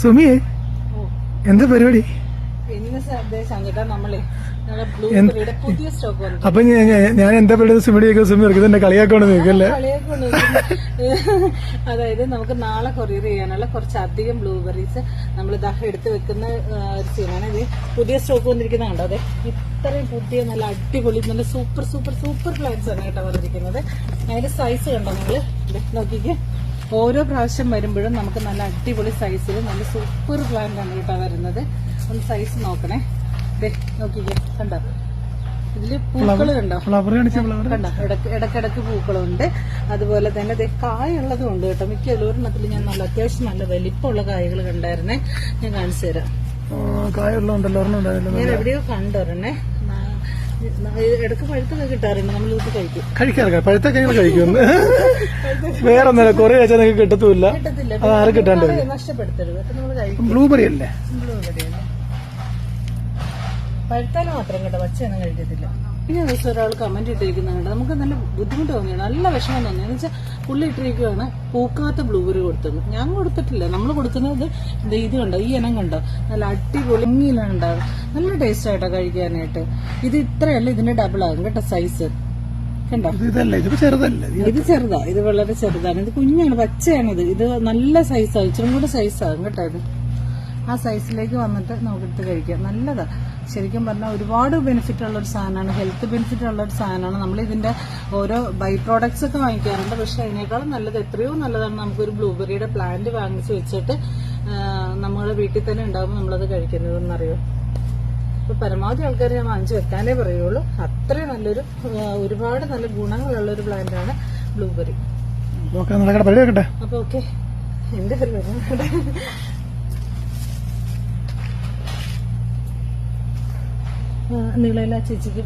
സുമിയെ എന്താ പരിപാടി? പുതിയ സ്റ്റോക്ക് വന്നു. അപ്പൊ ഞാൻ എന്താ പരിപാടി? സുമിയുടെ സുമി ഇറക്കുന്നത് കളിയാക്കോണ്ട് നിൽക്കല്ലേ? അതായത് നമുക്ക് നാളെ കൊറിയർ ചെയ്യാനുള്ള കുറച്ചധികം ബ്ലൂബെറീസ് നമ്മൾ എടുത്ത് വെക്കുന്ന ഒരു സീനാണ്. ഇത് പുതിയ സ്റ്റോക്ക് വന്നിരിക്കുന്ന കണ്ടോ? അതെ, ഇത്രയും പുതിയ നല്ല അടിപൊളി നല്ല സൂപ്പർ സൂപ്പർ സൂപ്പർ പ്ലാന്റ്സ് ആണ് കേട്ടോ വന്നിരിക്കുന്നത്. അതിന്റെ സൈസ് കണ്ടോ നിങ്ങള് നോക്കിക്കേ. ഓരോ പ്രാവശ്യം വരുമ്പോഴും നമുക്ക് നല്ല അടിപൊളി സൈസിൽ നല്ല സൂപ്പർ പ്ലാന്റ് ആണ് കേട്ടോ വരുന്നത്. ഒന്ന് സൈസ് നോക്കണേ. നോക്കിക്കേ, കണ്ടോ? ഇതില് പൂക്കള് കണ്ടോ? കണ്ടോ? ഇടക്കിടക്ക് പൂക്കളുണ്ട്. അതുപോലെ തന്നെ കായുള്ളതും ഉണ്ട് കേട്ടോ. മിക്ക ഒരെണ്ണത്തിൽ ഞാൻ നല്ല അത്യാവശ്യം നല്ല വലിപ്പമുള്ള കായകൾ കണ്ടായിരുന്നേ. ഞാൻ കാണിച്ചു തരാം. ഞാൻ എവിടെയോ കണ്ടൊരെണ്ണേ. ഇടക്ക് പഴുത്തൊക്കെ കിട്ടാറുണ്ട്, നമ്മൾ ഇത് കഴിക്കാറ്. പഴുത്തൊക്കെ കഴിക്കുമെന്ന് വേറെ ഒന്നല്ല, കുറെ വെച്ചാൽ നിങ്ങൾക്ക് കിട്ടത്തില്ല. നഷ്ടപ്പെടുത്തരുത്. അപ്പൊ നമ്മൾ കഴിക്കും. ബ്ലൂബെറി അല്ലേ? ബ്ലൂബെറി അല്ലേ? പഴുത്താലും മാത്രം കേട്ടോ, പച്ചയൊന്നും കഴിക്കത്തില്ല. പിന്നെ ദിവസം ഒരാൾ കമന്റ് ഇട്ടിരിക്കുന്നുണ്ട്. നമുക്ക് നല്ല ബുദ്ധിമുട്ട് തോന്നിയാണ്, നല്ല വിഷമം തോന്നിയാണ്. എന്ന് വെച്ചാൽ പുള്ളി ഇട്ടിരിക്കുകയാണ് പൂക്കാത്ത ബ്ലൂബെറി കൊടുത്തത്. ഞാൻ കൊടുത്തിട്ടില്ല. നമ്മൾ കൊടുക്കുന്നത് ഇത് കണ്ടോ, ഈ ഇനം കണ്ടോ, നല്ല അടിപൊളി ഉണ്ടാവും. നല്ല ടേസ്റ്റ് ആയിട്ടോ കഴിക്കാനായിട്ട്. ഇത് ഇത്രയല്ല, ഇതിന്റെ ഡബിൾ ആകും കേട്ടോ സൈസ്. കണ്ടോ? ഇത് ചെറുതാ, ഇത് വളരെ ചെറുതാണ്. ഇത് കുഞ്ഞാണ്, പച്ചയാണ്. ഇത് നല്ല സൈസാകും, ഇച്ചിരി കൂടെ സൈസാകും കേട്ടോ. ഇത് ആ സൈസിലേക്ക് വന്നിട്ട് നമുക്കെടുത്ത് കഴിക്കാം. നല്ലതാ. ശരിക്കും പറഞ്ഞാൽ ഒരുപാട് ബെനിഫിറ്റ് ഉള്ള ഒരു സാധനമാണ്, ഹെൽത്ത് ബെനിഫിറ്റ് ഉള്ള ഒരു സാധനമാണ്. നമ്മൾ ഇതിന്റെ ഓരോ ബൈ പ്രോഡക്ട്സ് ഒക്കെ വാങ്ങിക്കാറുണ്ട്. പക്ഷെ അതിനേക്കാളും നല്ലത്, എത്രയോ നല്ലതാണ് നമുക്കൊരു ബ്ലൂബെറിയുടെ പ്ലാന്റ് വാങ്ങിച്ച് വെച്ചിട്ട് നമ്മുടെ വീട്ടിൽ തന്നെ ഉണ്ടാകുമ്പോൾ നമ്മളത് കഴിക്കുന്നതെന്നറിയോ. അപ്പൊ പരമാവധി ആൾക്കാർ ഞാൻ വാങ്ങിച്ചു വെക്കാനേ പറയുള്ളൂ. അത്രയും നല്ലൊരു ഒരുപാട് നല്ല ഗുണങ്ങളുള്ള ഒരു പ്ലാന്റ് ആണ് ബ്ലൂബെറി. അപ്പൊ ഓക്കെ, എന്റെ പരിപാടി നിങ്ങളെല്ലാം ചേച്ചിക്ക്